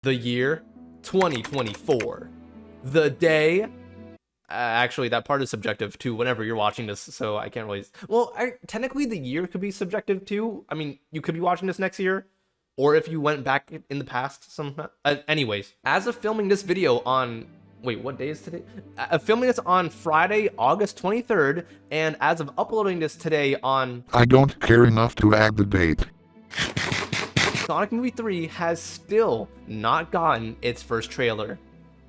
The year 2024. The day. Actually, that part is subjective to whenever you're watching this, so I can't really. Well, technically, the year could be subjective too. I mean, you could be watching this next year, or if you went back in the past. Anyways, as of filming this video on. Wait, what day is today? Filming this on Friday, August 23rd, and as of uploading this today on. I don't care enough to add the date. Sonic Movie 3 has still not gotten its first trailer.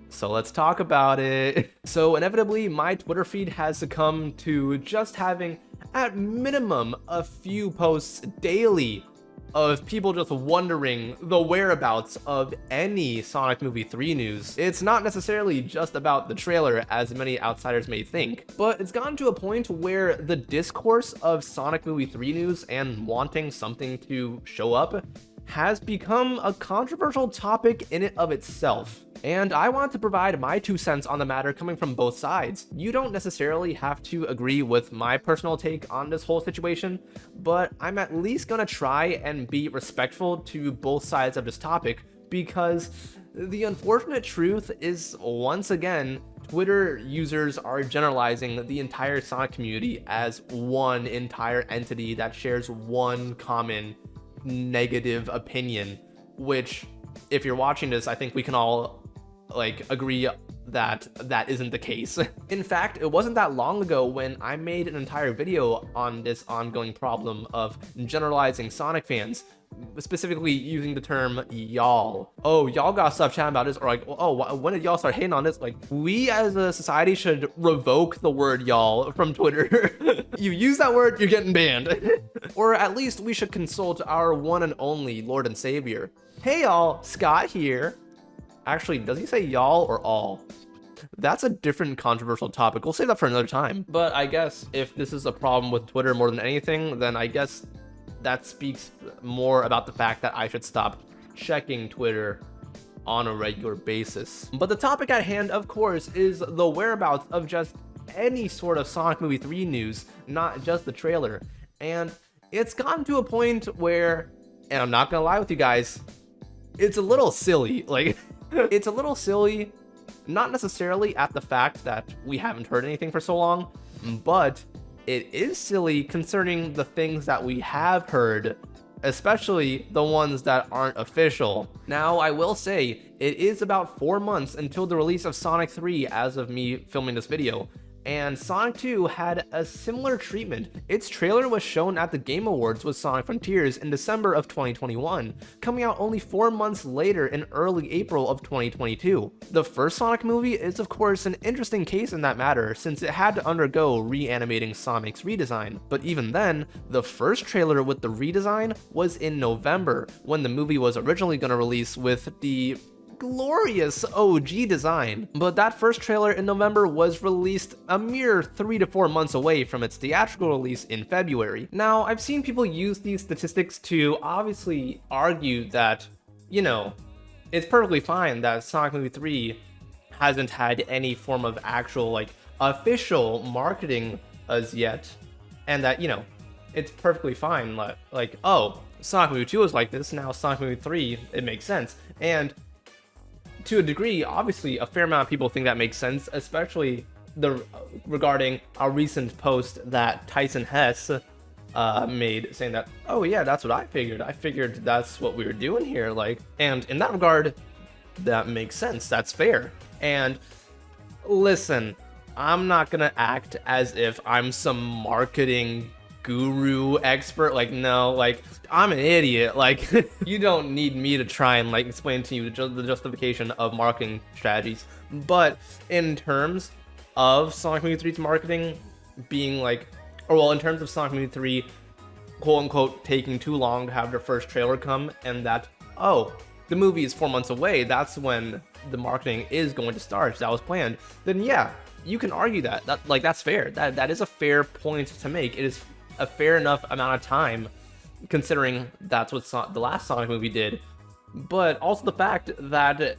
So let's talk about it. So inevitably, my Twitter feed has succumbed to just having, at minimum, a few posts daily of people just wondering the whereabouts of any Sonic Movie 3 news. It's not necessarily just about the trailer, as many outsiders may think, but it's gotten to a point where the discourse of Sonic Movie 3 news and wanting something to show up has become a controversial topic in and of itself. And I want to provide my 2 cents on the matter coming from both sides. You don't necessarily have to agree with my personal take on this whole situation, but I'm at least gonna try and be respectful to both sides of this topic, because the unfortunate truth is, once again, Twitter users are generalizing the entire Sonic community as one entire entity that shares one common negative opinion, which, if you're watching this, I think we can all agree that that isn't the case. In fact, it wasn't that long ago when I made an entire video on this ongoing problem of generalizing Sonic fans, specifically using the term y'all. Oh, y'all gotta stop chatting about this, or oh, when did y'all start hating on this? We as a society should revoke the word y'all from Twitter. You use that word, you're getting banned. Or at least we should consult our one and only Lord and Savior. Hey y'all, Scott here. Actually, does he say y'all or all? That's a different controversial topic. We'll save that for another time. But I guess if this is a problem with Twitter more than anything, then I guess that speaks more about the fact that I should stop checking Twitter on a regular basis. But the topic at hand, of course, is the whereabouts of just any sort of Sonic Movie 3 news, not just the trailer. And it's gotten to a point where, and I'm not gonna lie with you guys, it's a little silly. It's a little silly, not necessarily at the fact that we haven't heard anything for so long, but it is silly concerning the things that we have heard, especially the ones that aren't official. Now, I will say, it is about 4 months until the release of Sonic 3 as of me filming this video, and Sonic 2 had a similar treatment. Its trailer was shown at the Game Awards with Sonic Frontiers in December of 2021, coming out only 4 months later in early April of 2022. The first Sonic movie is of course an interesting case in that matter, since it had to undergo reanimating Sonic's redesign, but even then, the first trailer with the redesign was in November, when the movie was originally going to release with the glorious OG design. But that first trailer in November was released a mere 3 to 4 months away from its theatrical release in February. Now, I've seen people use these statistics to obviously argue that, it's perfectly fine that Sonic Movie 3 hasn't had any form of actual, official marketing as yet, and that, it's perfectly fine. Oh, Sonic Movie 2 was like this, now Sonic Movie 3, it makes sense. And to a degree, obviously, a fair amount of people think that makes sense, especially regarding our recent post that Tyson Hess made, saying that, oh yeah, that's what I figured. I figured that's what we were doing here. And in that regard, that makes sense. That's fair. And listen, I'm not gonna act as if I'm some marketing guru expert. No, I'm an idiot. You don't need me to try and explain to you the justification of marketing strategies. But in terms of Sonic Movie 3's marketing being in terms of Sonic Movie 3 quote unquote taking too long to have their first trailer come, and that, oh, the movie is 4 months away, that's when the marketing is going to start, that was planned, then yeah, you can argue that that's fair. That is a fair point to make. It is a fair enough amount of time, considering that's what the last Sonic movie did. But also the fact that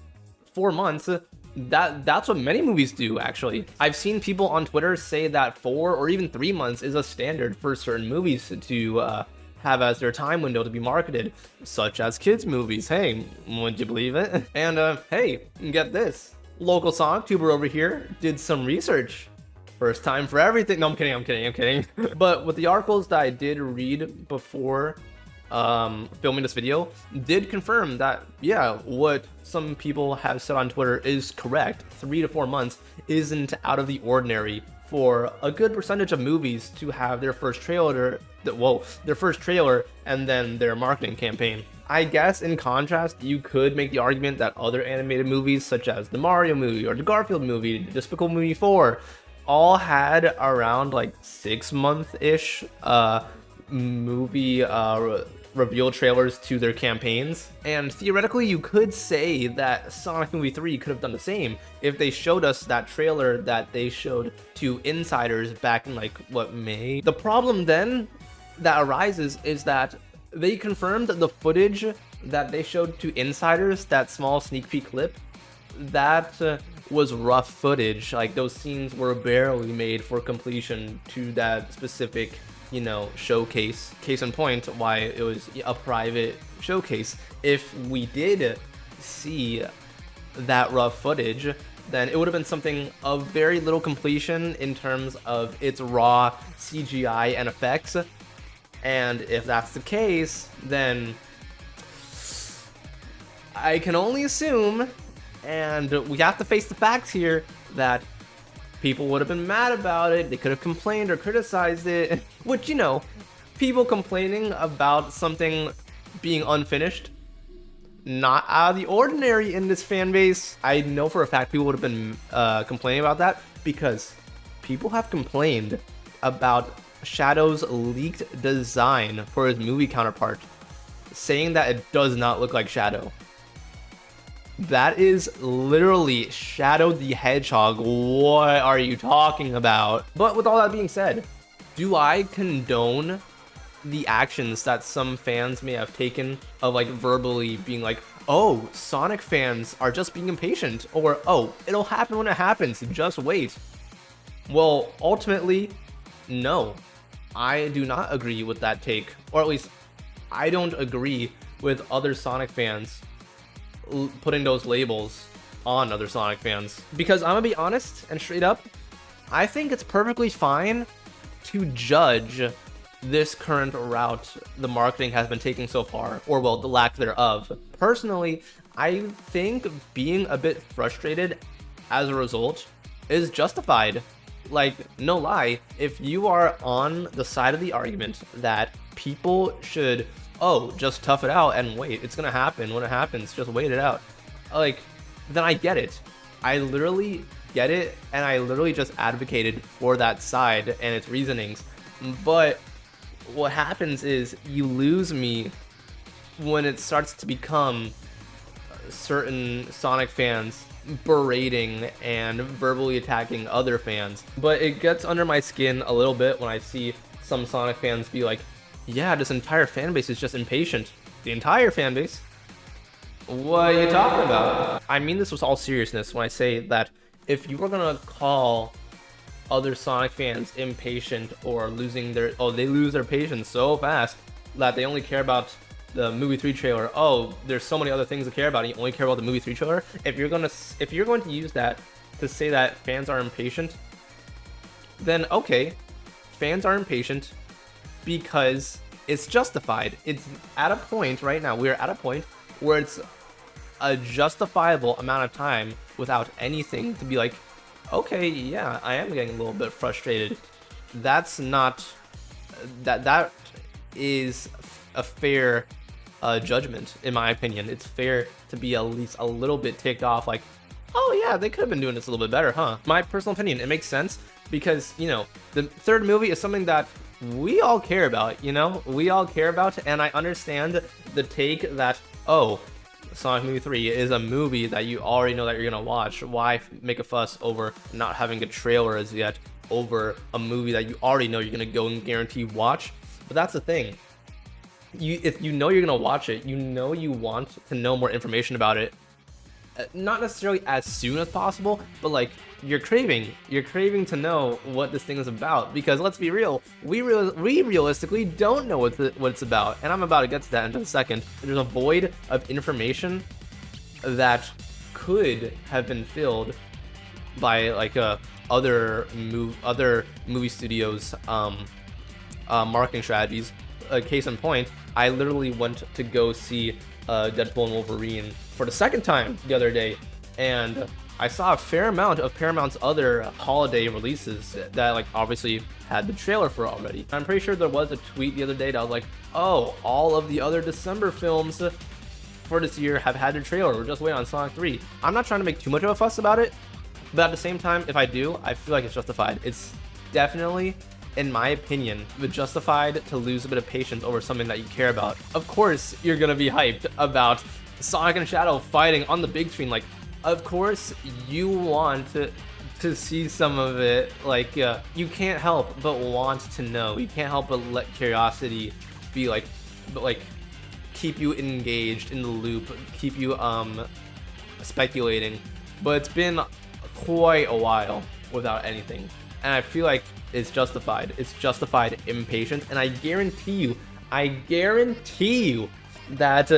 4 months, that's what many movies do, actually. I've seen people on Twitter say that 4 or even 3 months is a standard for certain movies to have as their time window to be marketed, such as kids movies. Hey, would you believe it? And hey, get this. Local Sonic tuber over here did some research. First time for everything. No, I'm kidding. But with the articles that I did read before filming this video, did confirm that, yeah, what some people have said on Twitter is correct. 3 to 4 months isn't out of the ordinary for a good percentage of movies to have their first trailer, and then their marketing campaign. I guess in contrast, you could make the argument that other animated movies such as the Mario movie or the Garfield movie, Despicable Movie 4, all had around like 6-month-ish movie reveal trailers to their campaigns. And theoretically, you could say that Sonic Movie 3 could have done the same if they showed us that trailer that they showed to insiders back in like, what, May? The problem then that arises is that they confirmed the footage that they showed to insiders, that small sneak peek clip, that was rough footage. Like, those scenes were barely made for completion to that specific, you know, showcase. Case in point, why it was a private showcase. If we did see that rough footage, then it would have been something of very little completion in terms of its raw CGI and effects. And if that's the case, then I can only assume, and we have to face the facts here, that people would have been mad about it. They could have complained or criticized it, which, you know, people complaining about something being unfinished, not out of the ordinary in this fan base. I know for a fact people would have been complaining about that, because people have complained about Shadow's leaked design for his movie counterpart, saying that it does not look like Shadow. That is literally Shadow the Hedgehog. What are you talking about? But with all that being said, do I condone the actions that some fans may have taken of like verbally being like, oh, Sonic fans are just being impatient, or oh, it'll happen when it happens, just wait? Well, ultimately, no. I do not agree with that take, or at least I don't agree with other Sonic fans putting those labels on other Sonic fans. Because I'm gonna be honest and straight up, I think it's perfectly fine to judge this current route the marketing has been taking so far, or well, the lack thereof. Personally, I think being a bit frustrated as a result is justified. Like, no lie, if you are on the side of the argument that people should, oh, just tough it out and wait, it's gonna happen when it happens, just wait it out, like, then I get it. I literally get it, and I literally just advocated for that side and its reasonings. But what happens is you lose me when it starts to become certain Sonic fans berating and verbally attacking other fans. But it gets under my skin a little bit when I see some Sonic fans be like, yeah, this entire fan base is just impatient. The entire fan base? What are you talking about? I mean this with all seriousness when I say that if you were gonna call other Sonic fans impatient or losing their, oh, they lose their patience so fast that they only care about the movie 3 trailer. Oh, there's so many other things to care about, and you only care about the movie 3 trailer. If you're going to use that to say that fans are impatient, then okay, fans are impatient because it's justified. It's at a point right now, we're at a point where it's a justifiable amount of time without anything to be like, okay, yeah, I am getting a little bit frustrated. That's not, that is a fair judgment, in my opinion. It's fair to be at least a little bit ticked off, like, oh yeah, they could have been doing this a little bit better, huh? My personal opinion, it makes sense because, you know, the third movie is something that we all care about, you know? We all care about, and I understand the take that, oh, Sonic Movie 3 is a movie that you already know that you're gonna watch. Why make a fuss over not having a trailer as yet over a movie that you already know you're gonna go and guarantee watch? But that's the thing. If you know you're gonna watch it, you know you want to know more information about it, not necessarily as soon as possible, but like you're craving to know what this thing is about, because let's be real, we realistically don't know what it's about, and I'm about to get to that in just a second. There's a void of information that could have been filled by like other movie studios marketing strategies. Case in point, I literally went to go see Deadpool and Wolverine for the second time the other day, and I saw a fair amount of Paramount's other holiday releases that like obviously had the trailer for already. I'm pretty sure there was a tweet the other day that was like, oh, all of the other December films for this year have had their trailer, we're just waiting on Sonic 3. I'm not trying to make too much of a fuss about it, but at the same time, if I do, I feel like it's justified. It's definitely, in my opinion, justified to lose a bit of patience over something that you care about. Of course, you're gonna be hyped about Sonic and Shadow fighting on the big screen. Like, of course, you want to see some of it. Like, you can't help but want to know. You can't help but let curiosity be like, keep you engaged in the loop, keep you speculating. But it's been quite a while without anything, and I feel like it's justified. It's justified impatience, and I guarantee you that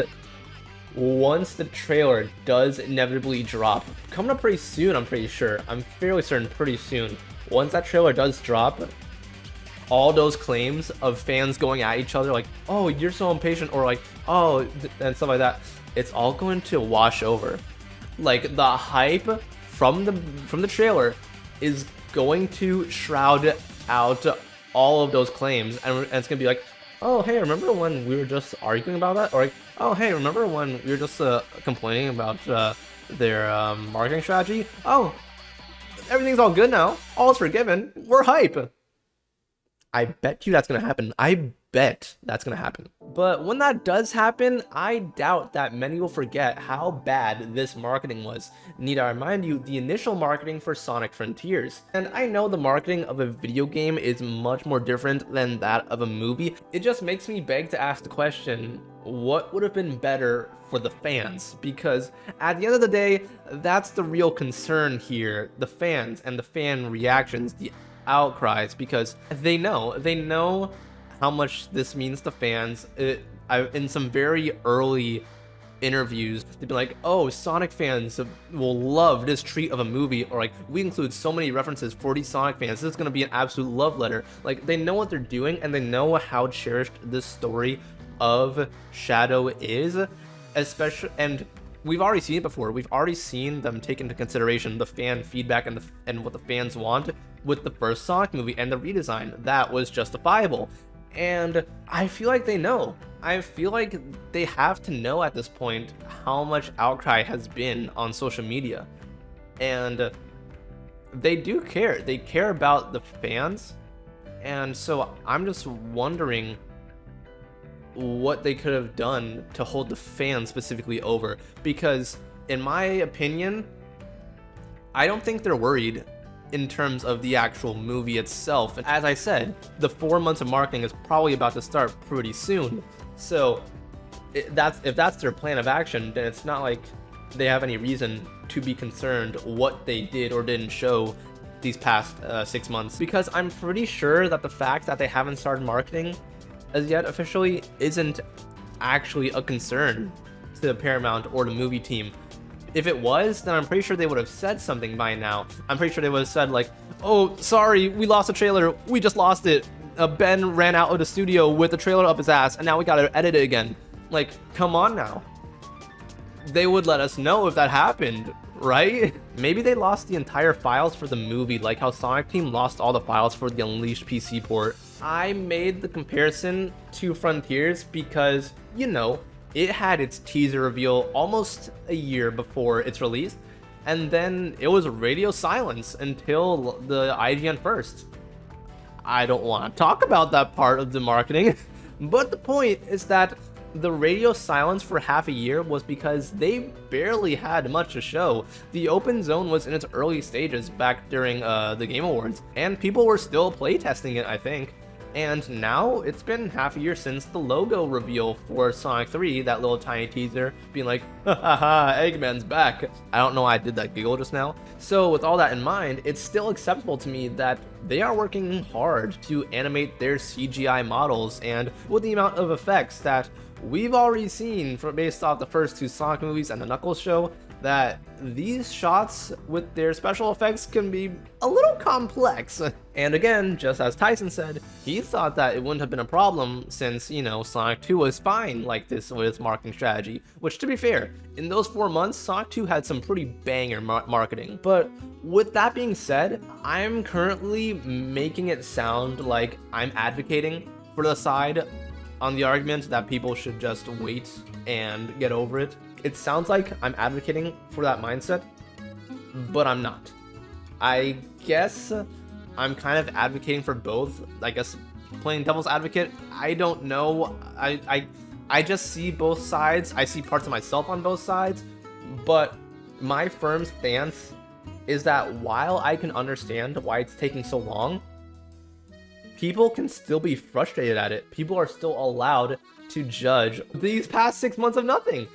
once the trailer does inevitably drop, coming up pretty soon, I'm pretty sure, I'm fairly certain pretty soon, once that trailer does drop, all those claims of fans going at each other like, oh, you're so impatient, or like, oh, and stuff like that, it's all going to wash over. Like, the hype from the trailer is going to shroud out all of those claims, and it's gonna be like, oh, hey, remember when we were just arguing about that? Or like, oh, hey, remember when we were just complaining about their marketing strategy? Oh, everything's all good now. All's forgiven. We're hype. I bet you that's gonna happen. I bet that's gonna happen. But when that does happen, I doubt that many will forget how bad this marketing was. Need I remind you, the initial marketing for Sonic Frontiers. And I know the marketing of a video game is much more different than that of a movie. It just makes me beg to ask the question, what would have been better for the fans? Because at the end of the day, that's the real concern here, the fans and the fan reactions, the outcries, because they know how much this means to fans. In some very early interviews, they've been like, oh, Sonic fans will love this treat of a movie, or like, we include so many references for these Sonic fans, this is going to be an absolute love letter. Like, they know what they're doing, and they know how cherished this story of Shadow is, especially, and we've already seen it before. We've already seen them take into consideration the fan feedback and what the fans want with the first Sonic movie and the redesign. That was justifiable. And I feel like they know. I feel like they have to know at this point how much outcry has been on social media. And they do care. They care about the fans. And so I'm just wondering what they could have done to hold the fans specifically over. Because in my opinion, I don't think they're worried in terms of the actual movie itself. And as I said, the 4 months of marketing is probably about to start pretty soon. So if that's their plan of action, then it's not like they have any reason to be concerned what they did or didn't show these past 6 months. Because I'm pretty sure that the fact that they haven't started marketing as yet officially isn't actually a concern to Paramount or the movie team. If it was, then I'm pretty sure they would have said something by now. I'm pretty sure they would have said like, oh, sorry, we lost the trailer, we just lost it. Ben ran out of the studio with the trailer up his ass, and now we gotta edit it again. Like, come on now. They would let us know if that happened, right? Maybe they lost the entire files for the movie, like how Sonic Team lost all the files for the Unleashed PC port. I made the comparison to Frontiers because, you know, it had its teaser reveal almost a year before its release, and then it was radio silence until the IGN first. I don't want to talk about that part of the marketing, but the point is that the radio silence for half a year was because they barely had much to show. The open zone was in its early stages back during the Game Awards, and people were still playtesting it, I think. And now it's been half a year since the logo reveal for Sonic 3, that little tiny teaser, being like, ha ha ha, Eggman's back. I don't know why I did that giggle just now. So with all that in mind, it's still acceptable to me that they are working hard to animate their CGI models, and with the amount of effects that we've already seen based off the first 2 Sonic movies and the Knuckles show, that these shots with their special effects can be a little complex. And again, just as Tyson said, he thought that it wouldn't have been a problem since, you know, Sonic 2 was fine like this with its marketing strategy, which to be fair, in those 4 months, Sonic 2 had some pretty banger marketing. But with that being said, I'm currently making it sound like I'm advocating for the side on the argument that people should just wait and get over it. It sounds like I'm advocating for that mindset, but I'm not. I guess I'm kind of advocating for both. I guess playing devil's advocate, I don't know. I just see both sides. I see parts of myself on both sides, but my firm stance is that while I can understand why it's taking so long, people can still be frustrated at it. People are still allowed to judge these past 6 months of nothing.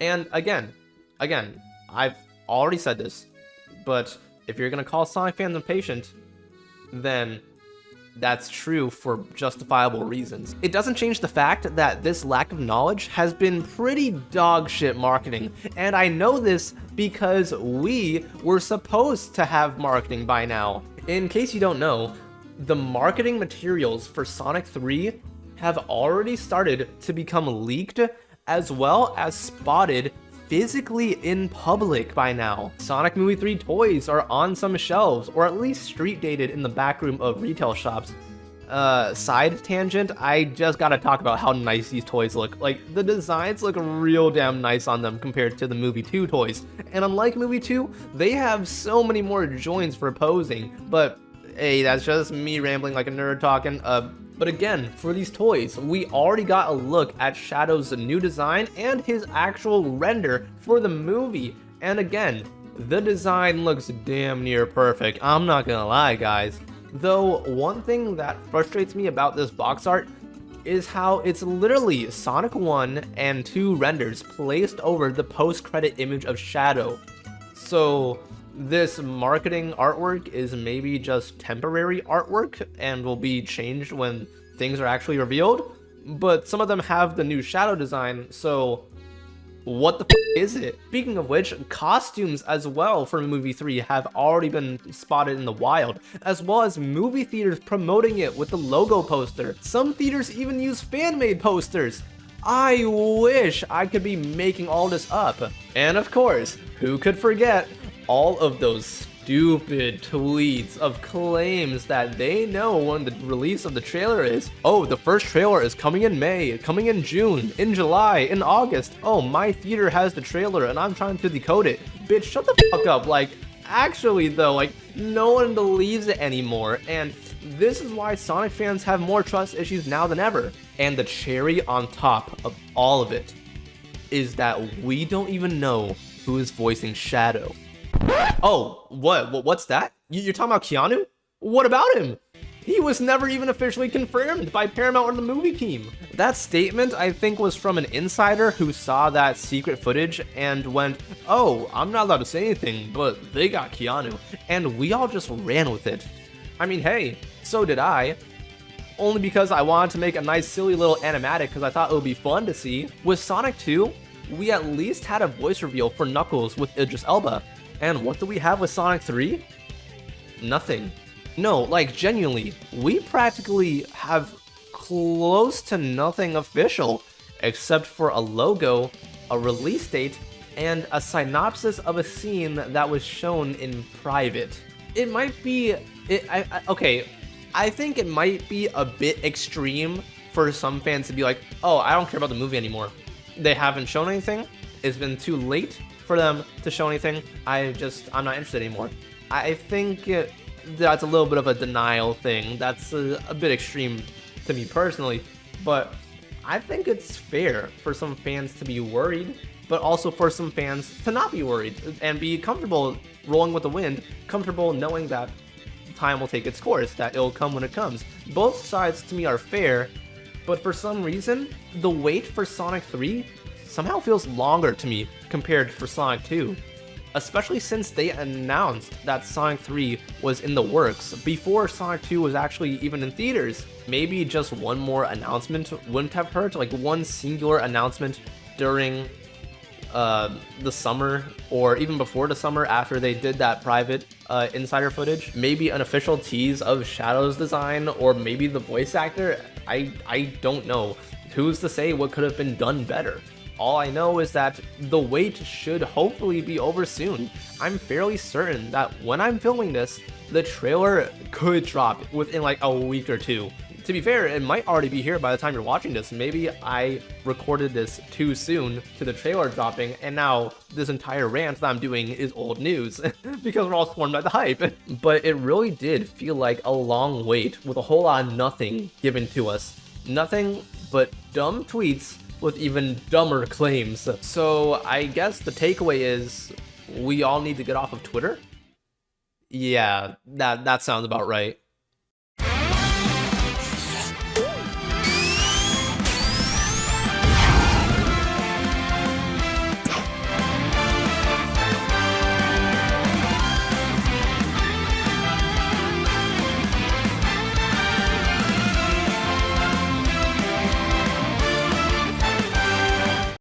And again, I've already said this, but if you're gonna call Sonic fans impatient, then that's true for justifiable reasons. It doesn't change the fact that this lack of knowledge has been pretty dog shit marketing, and I know this because we were supposed to have marketing by now. In case you don't know, the marketing materials for Sonic 3 have already started to become leaked, as well as spotted physically in public by now. Sonic Movie 3 toys are on some shelves, or at least street dated in the back room of retail shops. Side tangent, I just gotta talk about how nice these toys look. Like, the designs look real damn nice on them compared to the Movie 2 toys. And unlike Movie 2, they have so many more joints for posing, but hey, that's just me rambling like a nerd talking. But again, for these toys, we already got a look at Shadow's new design and his actual render for the movie. And again, the design looks damn near perfect, I'm not gonna lie guys. Though one thing that frustrates me about this box art is how it's literally Sonic 1 and 2 renders placed over the post-credit image of Shadow. So this marketing artwork is maybe just temporary artwork and will be changed when things are actually revealed, but some of them have the new Shadow design, so what the is it? Speaking of which, costumes as well for movie 3 have already been spotted in the wild, as well as movie theaters promoting it with the logo poster. Some theaters even use fan-made posters. I wish I could be making all this up. And of course, who could forget all of those stupid tweets of claims that they know when the release of the trailer is. Oh, the first trailer is coming in May, coming in June, in July, in August. Oh, my theater has the trailer and I'm trying to decode it. Bitch, shut the fuck up. Like, actually though, like, no one believes it anymore, and this is why Sonic fans have more trust issues now than ever. And the cherry on top of all of it is that we don't even know who is voicing Shadow. Oh, what's that? You're talking about Keanu? What about him? He was never even officially confirmed by Paramount or the movie team. That statement, I think, was from an insider who saw that secret footage and went, oh, I'm not allowed to say anything, but they got Keanu. And we all just ran with it. I mean, hey, so did I. Only because I wanted to make a nice silly little animatic because I thought it would be fun to see. With Sonic 2, we at least had a voice reveal for Knuckles with Idris Elba. And what do we have with Sonic 3? Nothing. No, like genuinely, we practically have close to nothing official, except for a logo, a release date, and a synopsis of a scene that was shown in private. It might be, okay, I think it might be a bit extreme for some fans to be like, oh, I don't care about the movie anymore. They haven't shown anything, it's been too late for them to show anything, I'm not interested anymore. I think that's a little bit of a denial thing. That's a bit extreme to me personally, but I think it's fair for some fans to be worried, but also for some fans to not be worried and be comfortable rolling with the wind, comfortable knowing that time will take its course, that it'll come when it comes. Both sides to me are fair, but for some reason, the wait for Sonic 3 somehow feels longer to me compared for Sonic 2. Especially since they announced that Sonic 3 was in the works before Sonic 2 was actually even in theaters. Maybe just one more announcement wouldn't have hurt, like one singular announcement during the summer, or even before the summer after they did that private insider footage. Maybe an official tease of Shadow's design, or maybe the voice actor. I don't know. Who's to say what could have been done better? All I know is that the wait should hopefully be over soon. I'm fairly certain that when I'm filming this, the trailer could drop within like a week or two. To be fair, it might already be here by the time you're watching this. Maybe I recorded this too soon to the trailer dropping, and now this entire rant that I'm doing is old news because we're all swarmed by the hype. But it really did feel like a long wait with a whole lot of nothing given to us. Nothing but dumb tweets with even dumber claims. So I guess the takeaway is we all need to get off of Twitter? Yeah, that sounds about right.